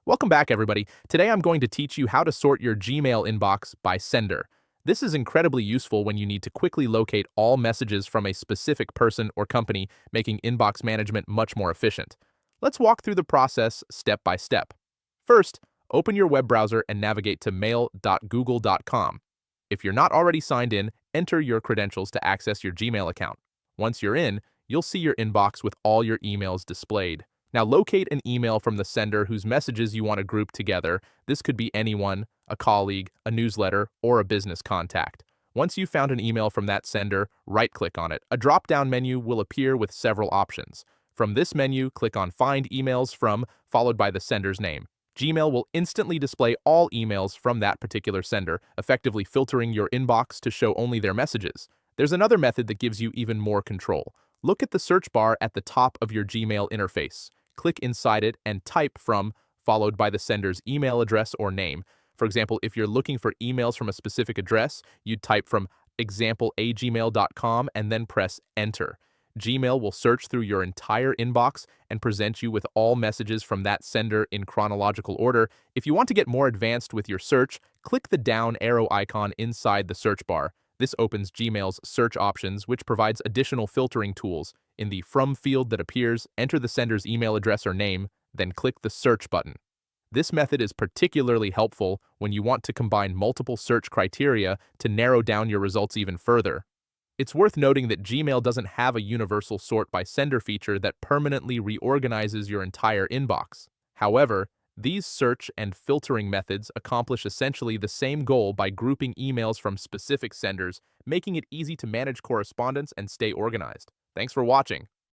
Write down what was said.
Welcome back, everybody. Today I'm going to teach you how to sort your Gmail inbox by sender. This is incredibly useful when you need to quickly locate all messages from a specific person or company, making inbox management much more efficient. Let's walk through the process step by step. First, open your web browser and navigate to mail.google.com. If you're not already signed in, enter your credentials to access your Gmail account. Once you're in, you'll see your inbox with all your emails displayed. Now locate an email from the sender whose messages you want to group together. This could be anyone, a colleague, a newsletter, or a business contact. Once you've found an email from that sender, right-click on it. A drop-down menu will appear with several options. From this menu, click on Find Emails From, followed by the sender's name. Gmail will instantly display all emails from that particular sender, effectively filtering your inbox to show only their messages. There's another method that gives you even more control. Look at the search bar at the top of your Gmail interface. Click inside it and type From, followed by the sender's email address or name. For example, if you're looking for emails from a specific address, you'd type from example@gmail.com and then press Enter. Gmail will search through your entire inbox and present you with all messages from that sender in chronological order. If you want to get more advanced with your search, click the down arrow icon inside the search bar. This opens Gmail's search options, which provides additional filtering tools. In the From field that appears, enter the sender's email address or name, then click the Search button. This method is particularly helpful when you want to combine multiple search criteria to narrow down your results even further. It's worth noting that Gmail doesn't have a universal sort by sender feature that permanently reorganizes your entire inbox. However, these search and filtering methods accomplish essentially the same goal by grouping emails from specific senders, making it easy to manage correspondence and stay organized. Thanks for watching.